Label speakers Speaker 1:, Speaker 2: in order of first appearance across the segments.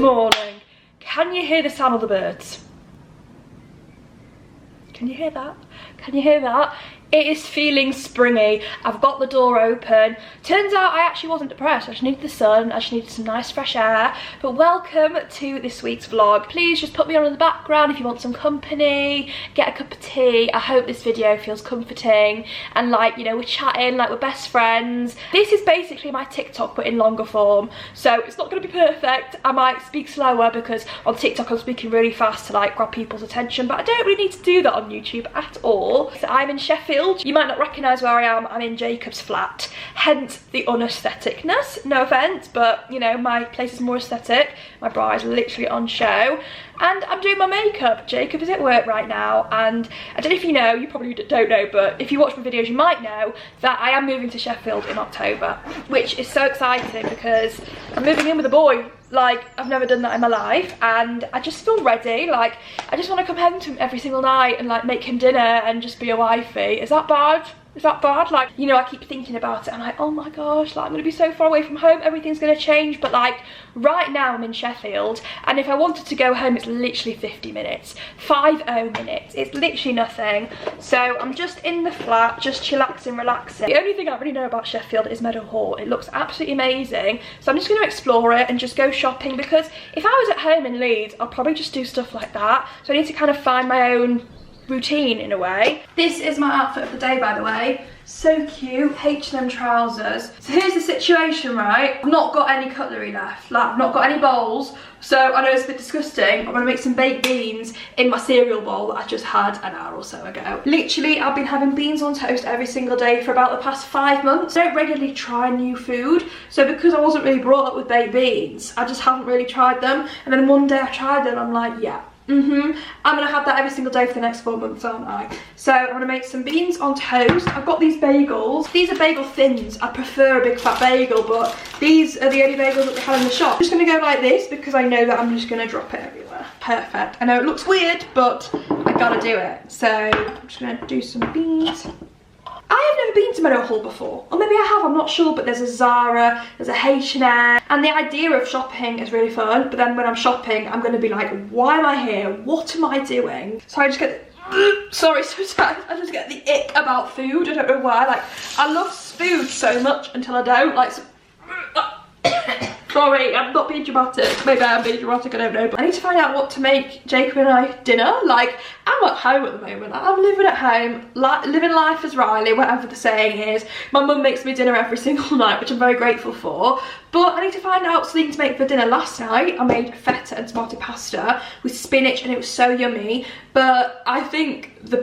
Speaker 1: morning. Can you hear the sound of the birds? Can you hear that? Can you hear that? It is feeling springy. I've got the door open. Turns out I actually wasn't depressed. I just needed the sun. I just needed some nice fresh air. But welcome to this week's vlog. Please just put me on in the background if you want some company. Get a cup of tea. I hope this video feels comforting. And like, you know, we're chatting like we're best friends. This is basically my TikTok but in longer form. So it's not going to be perfect. I might speak slower because on TikTok I'm speaking really fast to like grab people's attention. But I don't really need to do that on YouTube at all. So I'm in Sheffield. You might not recognise where I am. I'm in Jacob's flat, hence the unaestheticness. No offence, but you know, my place is more aesthetic. My bra is literally on show and I'm doing my makeup. Jacob is at work right now, and I don't know if you know, you probably don't know, but if you watch my videos you might know that I am moving to Sheffield in October, which is so exciting because I'm moving in with a boy. Like, I've never done that in my life, and I just feel ready. Like, I just want to come home to him every single night and like make him dinner and just be a wifey. Is that bad? Is that bad? Like, you know, I keep thinking about it. I'm like, oh my gosh, like I'm gonna be so far away from home, everything's gonna change. But like right now I'm in Sheffield, and if I wanted to go home it's literally 50 minutes, 50 minutes. It's literally nothing. So I'm just in the flat, just chillaxing, relaxing. The only thing I really know about Sheffield is Meadowhall. It looks absolutely amazing. So I'm just gonna explore it and just go shopping, because if I was at home in Leeds I'll probably just do stuff like that. So I need to kind of find my own routine in a way. This is my outfit of the day, by the way. So cute, H&M trousers. So here's the situation, right? I've not got any cutlery left. Like, I've not got any bowls. So I know it's a bit disgusting. I'm gonna make some baked beans in my cereal bowl that I just had an hour or so ago. Literally, I've been having beans on toast every single day for about the past 5 months. I don't regularly try new food. So because I wasn't really brought up with baked beans, I just haven't really tried them. And then one day I tried them, I'm like, yeah. I'm gonna have that every single day for the next 4 months, aren't I? So I'm gonna make some beans on toast. I've got these bagels. These are bagel thins. I prefer a big fat bagel, but these are the only bagels that they have in the shop. I'm just gonna go like this because I know that I'm just gonna drop it everywhere. Perfect. I know it looks weird, but I gotta do it. So I'm just gonna do some beans. I have never been to Meadowhall before, or maybe I have, I'm not sure, but there's a Zara, there's a H&M, and the idea of shopping is really fun, but then when I'm shopping, I'm going to be like, why am I here? What am I doing? So I just get, sorry, sometimes I just get the ick about food, I don't know why, like, I love food so much until I don't, like, sorry, I'm not being dramatic. Maybe I'm being dramatic, I don't know. But I need to find out what to make Jacob and I dinner. Like, I'm at home at the moment. I'm living at home, living life as Riley, whatever the saying is. My mum makes me dinner every single night, which I'm very grateful for. But I need to find out something to make for dinner. Last night, I made feta and tomato pasta with spinach, and it was so yummy. But I think the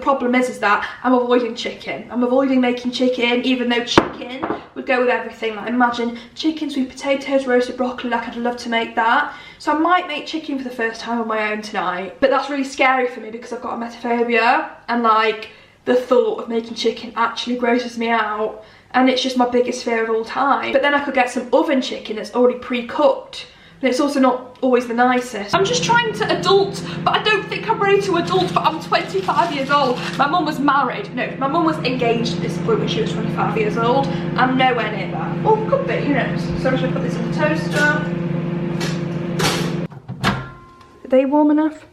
Speaker 1: problem is that I'm avoiding chicken. I'm avoiding making chicken, even though chicken would go with everything. Like, imagine chicken, sweet potatoes, roasted broccoli. Like, I'd love to make that. So I might make chicken for the first time on my own tonight. But that's really scary for me because I've got emetophobia, and like the thought of making chicken actually grosses me out. And it's just my biggest fear of all time. But then I could get some oven chicken that's already pre-cooked. And it's also not always the nicest. I'm just trying to adult, but I don't think I'm ready to adult, but I'm 25 years old. My mum was married. No, my mum was engaged at this point when she was 25 years old. I'm nowhere near that. Oh, could be, who knows? So I'm just gonna put this in the toaster. Are they warm enough?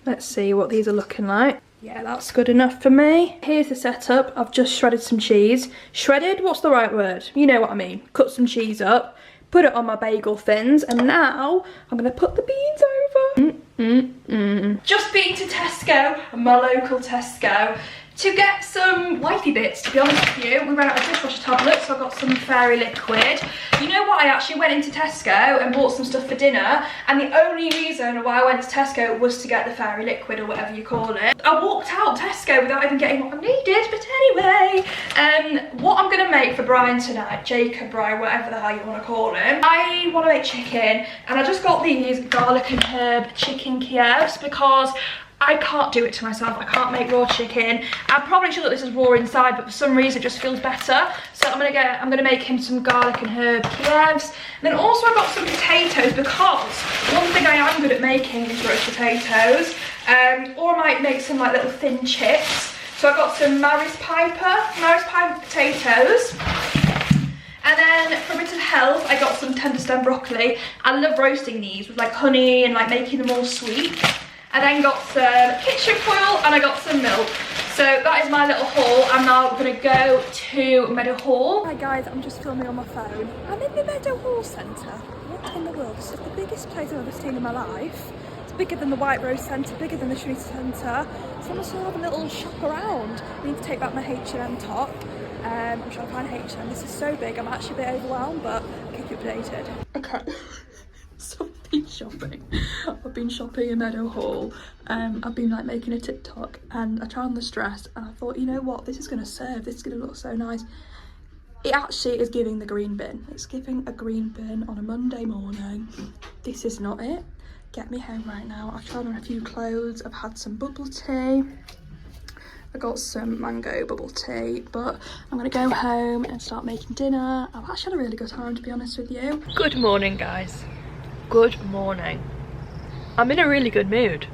Speaker 1: Let's see what these are looking like. Yeah, that's good enough for me. Here's the setup. I've just shredded some cheese. Shredded? What's the right word? You know what I mean. Cut some cheese up, put it on my bagel thins, and now I'm gonna put the beans over. Just been to Tesco, my local Tesco, to get some wifey bits, to be honest with you. We ran out of dishwasher tablets, so I got some fairy liquid. You know what, I actually went into Tesco and bought some stuff for dinner, and the only reason why I went to Tesco was to get the fairy liquid, or whatever you call it. I walked out Tesco without even getting what I needed, but anyway, what I'm gonna make for Brian tonight, Jacob, Brian, whatever the hell you wanna call him, I wanna make chicken, and I just got these garlic and herb chicken Kievs because I can't do it to myself. I can't make raw chicken. I probably should look this as raw inside, but for some reason it just feels better. So I'm gonna make him some garlic and herb Kievs. And then also I got some potatoes, because one thing I am good at making is roast potatoes. Or I might make some like little thin chips. So I got some Maris Piper potatoes. And then for a bit of health, I got some tender stem broccoli. I love roasting these with like honey and like making them all sweet. I then got some kitchen foil and I got some milk. So that is my little haul. I'm now gonna go to Meadowhall. Hi guys, I'm just filming on my phone. I'm in the Meadowhall Centre. What in the world? This is the biggest place I've ever seen in my life. It's bigger than the White Rose Centre, bigger than the Trinity Centre. So I'm just gonna have a little shop around. I need to take back my H&M top. I'm trying to find H&M. This is so big, I'm actually a bit overwhelmed, but I'll keep you updated. Okay. So I've been shopping. I've been shopping in Meadowhall. I've been like making a TikTok and I tried on this dress and I thought, you know what, this is gonna serve, this is gonna look so nice. It actually is giving the green bin. It's giving a green bin on a Monday morning. This is not it. Get me home right now. I've tried on a few clothes. I've had some bubble tea. I got some mango bubble tea, but I'm gonna go home and start making dinner. I've actually had a really good time, to be honest with you. Good morning, guys. Good morning. I'm in a really good mood.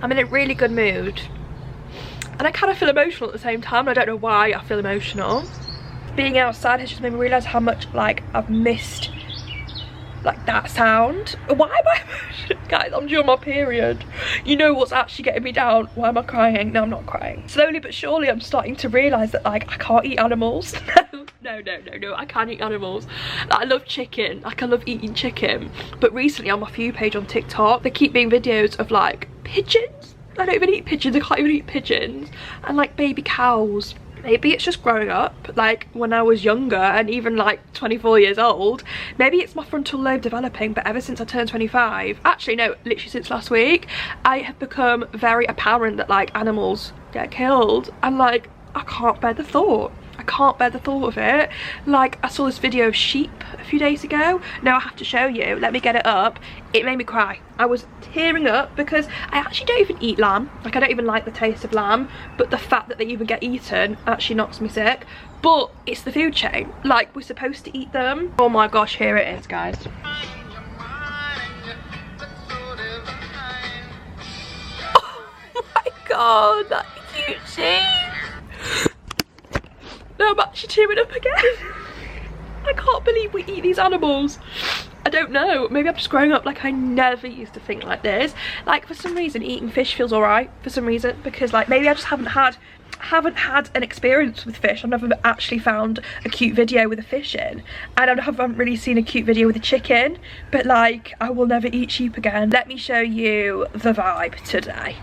Speaker 1: I'm in a really good mood. And I kind of feel emotional at the same time. I don't know why I feel emotional. Being outside has just made me realise how much like I've missed like that sound. Why am I emotional? Guys, I'm due on my period. You know what's actually getting me down? Why am I crying? No, I'm not crying. Slowly but surely I'm starting to realise that like I can't eat animals. No, I can't eat animals. Like, I love chicken, like I love eating chicken. But recently on my For You page on TikTok, there keep being videos of like pigeons. I don't even eat pigeons, I can't even eat pigeons. And like baby cows. Maybe it's just growing up, like when I was younger and even like 24 years old. Maybe it's my frontal lobe developing, but ever since I turned 25, actually no, literally since last week, I have become very apparent that like animals get killed and like I can't bear the thought. I can't bear the thought of it. Like I saw this video of sheep a few days ago. Now I have to show you, let me get it up. It made me cry. I was tearing up because I actually don't even eat lamb. Like I don't even like the taste of lamb, but the fact that they even get eaten actually knocks me sick. But it's the food chain, like we're supposed to eat them. Oh my gosh, here it is, guys. Oh my god, that cute sheep. No, I'm actually tearing up again. I can't believe we eat these animals. I don't know, maybe I'm just growing up like I never used to think like this. Like for some reason eating fish feels alright for some reason, because like maybe I just haven't had an experience with fish. I've never actually found a cute video with a fish in, and I haven't really seen a cute video with a chicken, but like I will never eat sheep again. Let me show you the vibe today.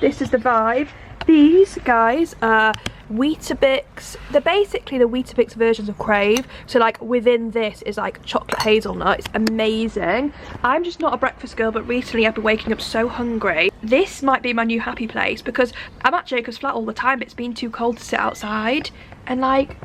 Speaker 1: This is the vibe. These guys are Weetabix. They're basically the Weetabix versions of Crave. So like within this is like chocolate hazelnut. It's amazing. I'm just not a breakfast girl, but recently I've been waking up so hungry. This might be my new happy place because I'm at Jacob's flat all the time, but it's been too cold to sit outside. And like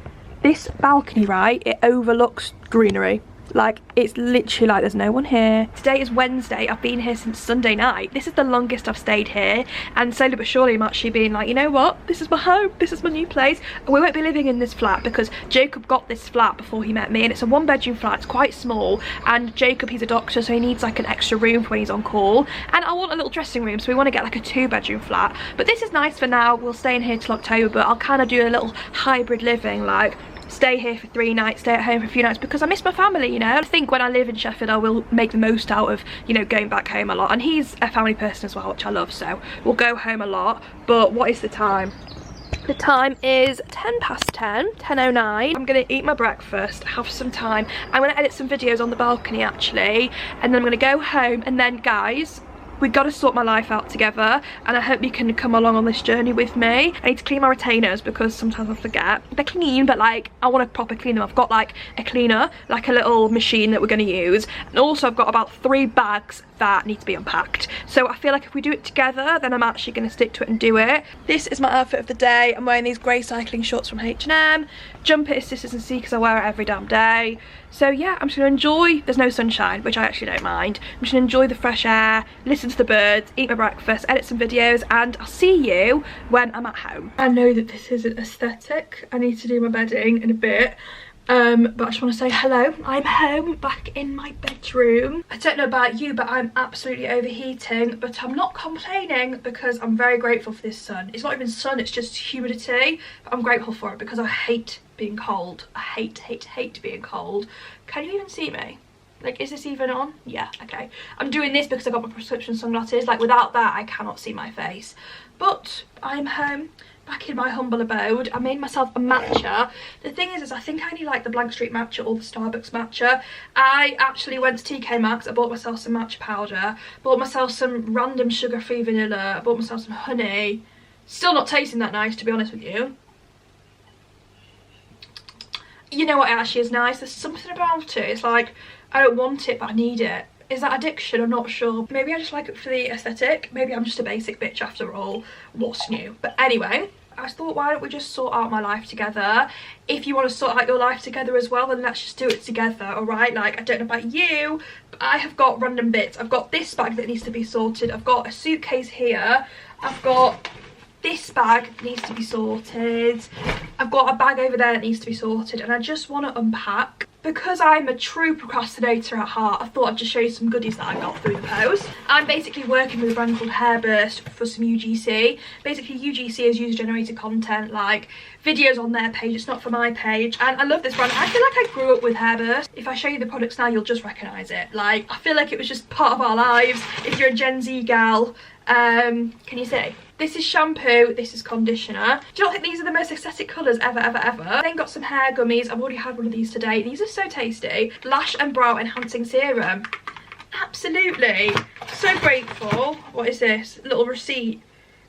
Speaker 1: this balcony, right, it overlooks greenery. Like it's literally like there's no one here. Today is Wednesday. I've been here since Sunday night. This is the longest I've stayed here, and slowly but surely I'm actually being like, you know what, this is my home, this is my new place. We won't be living in this flat because Jacob got this flat before he met me, and it's a 1-bedroom flat. It's quite small, and Jacob, he's a doctor, so he needs like an extra room for when he's on call, and I want a little dressing room, so we want to get like a 2-bedroom flat. But this is nice for now. We'll stay in here till October, but I'll kind of do a little hybrid living, like stay here for 3 nights, stay at home for a few nights, because I miss my family, you know. I think when I live in Sheffield I will make the most out of, you know, going back home a lot, and he's a family person as well, which I love, so we'll go home a lot. But what is the time? The time is 10 past 10, 10:09. I'm gonna eat my breakfast, have some time. I'm gonna edit some videos on the balcony actually, and then I'm gonna go home, and then guys, we've got to sort my life out together, and I hope you can come along on this journey with me. I need to clean my retainers because sometimes I forget. They're clean, but like I want to proper clean them. I've got like a cleaner, like a little machine that we're going to use, and also I've got about 3 bags that need to be unpacked. So I feel like if we do it together, then I'm actually going to stick to it and do it. This is my outfit of the day. I'm wearing these grey cycling shorts from H&M. Jumper is Sisters and See because I wear it every damn day. So yeah, I'm just going to enjoy, there's no sunshine, which I actually don't mind. I'm just going to enjoy the fresh air, listen to the birds, eat my breakfast, edit some videos, and I'll see you when I'm at home. I know that this isn't aesthetic. I need to do my bedding in a bit, But I just want to say hello. I'm home, back in my bedroom. I don't know about you, but I'm absolutely overheating, but I'm not complaining because I'm very grateful for this sun. It's not even sun, it's just humidity, but I'm grateful for it because I hate being cold. I hate being cold. Can you even see me? Like, is this even on? Yeah, okay. I'm doing this because I got my prescription sunglasses. Like, without that, I cannot see my face. But I'm home, back in my humble abode. I made myself a matcha. The thing is I think I only like the Blank Street matcha or the Starbucks matcha. I actually went to TK Maxx. I bought myself some matcha powder. Bought myself some random sugar-free vanilla. I bought myself some honey. Still not tasting that nice, to be honest with you. You know what actually is nice? There's something about it. It's like, I don't want it, but I need it. Is that addiction? I'm not sure. Maybe I just like it for the aesthetic. Maybe I'm just a basic bitch after all. What's new? But anyway, I thought, why don't we just sort out my life together? If you want to sort out your life together as well, then let's just do it together, alright? Like, I don't know about you, but I have got random bits. I've got this bag that needs to be sorted. I've got a suitcase here. I've got this bag that needs to be sorted. I've got a bag over there that needs to be sorted, and I just want to unpack. Because I'm a true procrastinator at heart, I thought I'd just show you some goodies that I got through the post. I'm basically working with a brand called Hairburst for some UGC. Basically, UGC is user-generated content, like videos on their page. It's not for my page. And I love this brand. I feel like I grew up with Hairburst. If I show you the products now, you'll just recognise it. Like, I feel like it was just part of our lives. If you're a Gen Z gal, can you see? This is shampoo, this is conditioner. Do you not think these are the most aesthetic colours ever? Then got some hair gummies. I've already had one of these today. These are so tasty. Lash and brow enhancing serum. Absolutely. So grateful. What is this? A little receipt.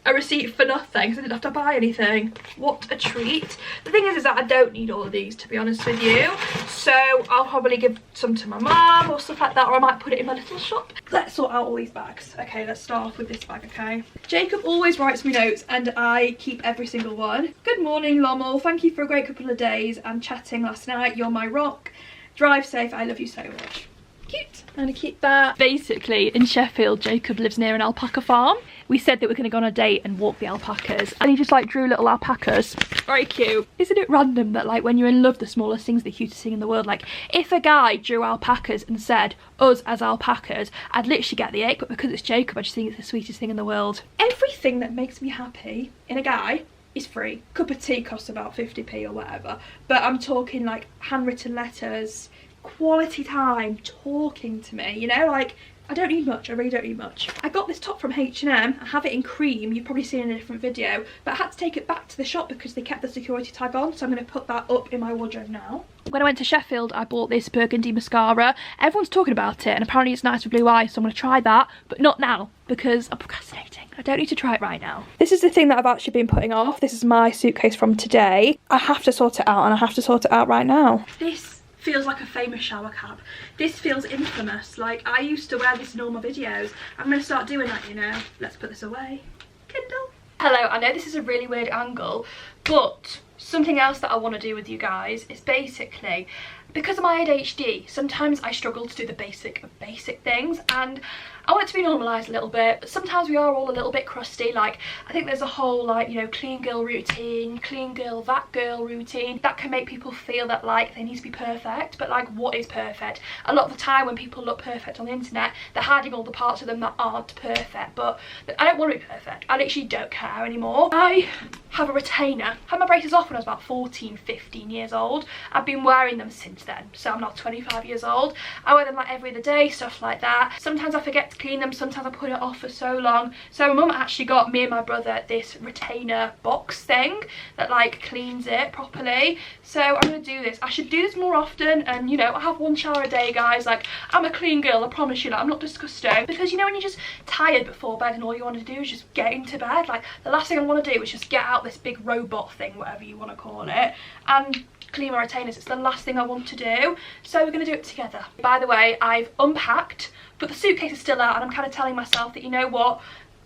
Speaker 1: A receipt for nothing because I didn't have to buy anything. What a treat. The thing is that I don't need all of these, to be honest with you. So I'll probably give some to my mum or stuff like that, or I might put it in my little shop. Let's sort out all these bags. Okay, let's start off with this bag, okay? Jacob always writes me notes and I keep every single one. Good morning, Lommel. Thank you for a great couple of days and chatting last night. You're my rock. Drive safe. I love you so much. Cute. I'm gonna keep that. Basically, in Sheffield, Jacob lives near an alpaca farm. We said that we're going to go on a date and walk the alpacas, and he just like drew little alpacas. Very cute. Isn't it random that like when you're in love, the smallest thing's the cutest thing in the world? Like, if a guy drew alpacas and said us as alpacas, I'd literally get the ick, but because it's Jacob, I just think it's the sweetest thing in the world. Everything that makes me happy in a guy is free. Cup of tea costs about 50p or whatever, but I'm talking like handwritten letters, quality time, talking to me, you know, like, I don't need much. I really don't need much. I got this top from H&M. I have it in cream. You've probably seen it in a different video. But I had to take it back to the shop because they kept the security tag on. So I'm going to put that up in my wardrobe now. When I went to Sheffield, I bought this burgundy mascara. Everyone's talking about it and apparently it's nice with blue eyes. So I'm going to try that. But not now because I'm procrastinating. I don't need to try it right now. This is the thing that I've actually been putting off. This is my suitcase from today. I have to sort it out and I have to sort it out right now. This feels like a famous shower cap. This feels infamous. Like, I used to wear this in all my videos. I'm gonna start doing that, you know. Let's put this away. Kindle. Hello, I know this is a really weird angle, but something else that I want to do with you guys is basically, because of my ADHD, sometimes I struggle to do the basic of basic things, and I want it to be normalised a little bit, but sometimes we are all a little bit crusty. Like, I think there's a whole, like, you know, clean girl routine, clean girl, that girl routine, that can make people feel that, like, they need to be perfect, but, like, what is perfect? A lot of the time when people look perfect on the internet, they're hiding all the parts of them that aren't perfect, but I don't want to be perfect. I literally don't care anymore. I have a retainer. I had my braces off when I was about 14, 15 years old. I've been wearing them since then, so I'm now 25 years old. I wear them, like, every other day, stuff like that. Sometimes I forget to clean them, sometimes I put it off for so long. So my mum actually got me and my brother this retainer box thing that like cleans it properly. So I'm gonna do this. I should do this more often, and you know, I have one shower a day, guys. Like, I'm a clean girl, I promise you. Like, I'm not disgusting, because you know when you're just tired before bed and all you want to do is just get into bed, like the last thing I want to do is just get out this big robot thing, whatever you want to call it, and clean my retainers. It's the last thing I want to do, so we're gonna do it together. By the way, I've unpacked, but the suitcase is still out, and I'm kind of telling myself that, you know what,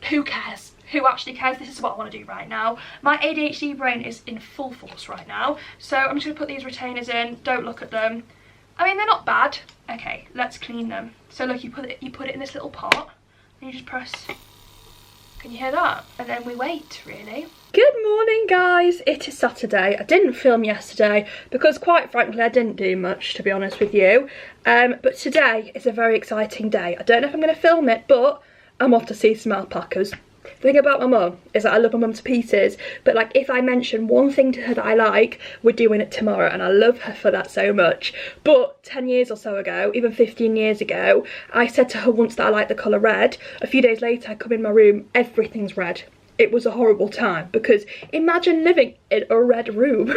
Speaker 1: who cares? Who actually cares? This is what I want to do right now. My ADHD brain is in full force right now, so I'm just gonna put these retainers in. Don't look at them. I mean, they're not bad. Okay, let's clean them. So look, you put it in this little pot and you just press. Can you hear that? And then we wait, really. Good morning guys, it is Saturday. I didn't film yesterday because quite frankly I didn't do much, to be honest with you, but today is a very exciting day. I don't know if I'm going to film it, but I'm off to see some alpacas. The thing about my mum is that I love my mum to pieces, but like if I mention one thing to her that I like, we're doing it tomorrow, and I love her for that so much. But 10 years or so ago, even 15 years ago, I said to her once that I like the colour red. A few days later I come in my room, everything's red. It was a horrible time, because imagine living in a red room.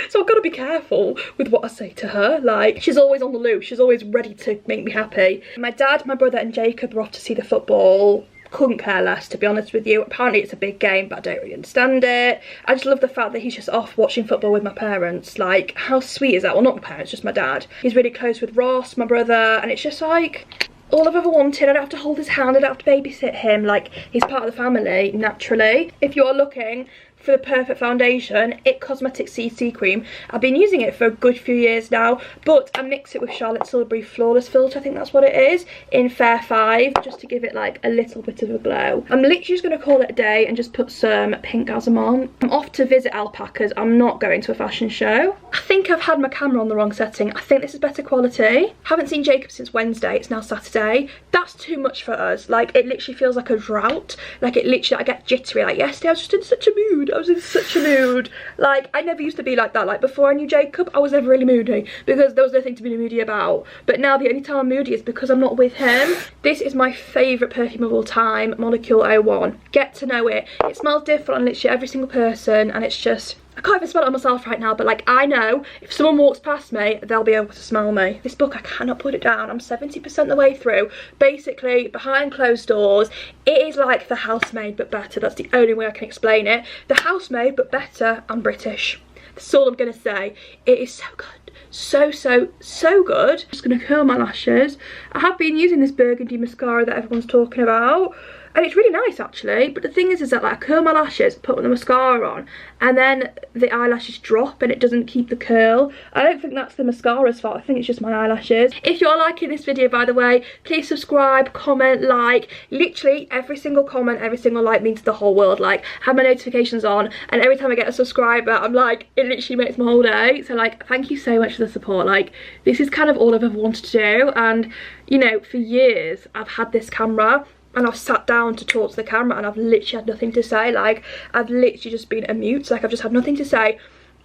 Speaker 1: So I've got to be careful with what I say to her. Like, she's always on the loose, she's always ready to make me happy. My dad, my brother and Jacob are off to see the football. Couldn't care less, to be honest with you. Apparently it's a big game, but I don't really understand it. I just love the fact that he's just off watching football with my parents. Like, how sweet is that? Well, not my parents, just my dad. He's really close with Ross, my brother, and it's just like all I've ever wanted. I don't have to hold his hand, I don't have to babysit him. Like, he's part of the family naturally. If you're looking for the perfect foundation, eeek Cosmetics CC cream. I've been using it for a good few years now, but I mix it with Charlotte Tilbury Flawless Filter, I think that's what it is, in Fair 5, just to give it like a little bit of a glow. I'm literally just going to call it a day and just put some Pink Gasm on. I'm off to visit alpacas. I'm not going to a fashion show. I think I've had my camera on the wrong setting. I think this is better quality. Haven't seen Jacob since Wednesday, it's now Saturday. That's too much for us. Like, it literally feels like a drought. Like, it literally, I get jittery. Like, yesterday I was just in such a mood. I was in such a mood. Like, I never used to be like that. Like, before I knew Jacob, I was never really moody because there was nothing to be moody about. But now the only time I'm moody is because I'm not with him. This is my favourite perfume of all time, Molecule 01. Get to know it. It smells different on literally every single person, and it's just, I can't even smell it on myself right now, but like, I know if someone walks past me, they'll be able to smell me. This book, I cannot put it down. I'm 70% the way through. Basically, behind closed doors, it is like The Housemaid but better. That's the only way I can explain it. The Housemaid but better and British. That's all I'm gonna say. It is so good. So good. I'm just gonna curl my lashes. I have been using this burgundy mascara that everyone's talking about, and it's really nice actually, but the thing is that like, I curl my lashes, put the mascara on, and then the eyelashes drop and it doesn't keep the curl. I don't think that's the mascara's fault, I think it's just my eyelashes. If you're liking this video, by the way, please subscribe, comment, like. Literally every single comment, every single like means the whole world. Like, have my notifications on, and every time I get a subscriber, I'm like, it literally makes my whole day. So like, thank you so much for the support. Like, this is kind of all I've ever wanted to do, and you know, for years I've had this camera and I've sat down to talk to the camera and I've literally had nothing to say. Like, I've literally just been a mute. Like, I've just had nothing to say.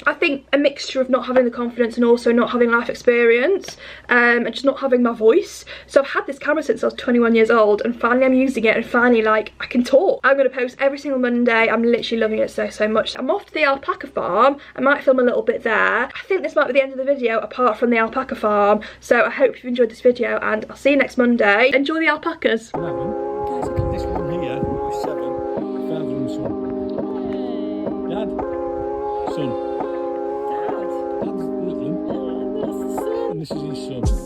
Speaker 1: I think a mixture of not having the confidence and also not having life experience, and just not having my voice. So I've had this camera since I was 21 years old, and finally I'm using it, and finally, like, I can talk. I'm going to post every single Monday. I'm literally loving it so much. I'm off to the alpaca farm. I might film a little bit there. I think this might be the end of the video apart from the alpaca farm. So I hope you've enjoyed this video, and I'll see you next Monday. Enjoy the alpacas.
Speaker 2: This one here is 7. Father and son. Dad? Son. Dad's little. And this is his son.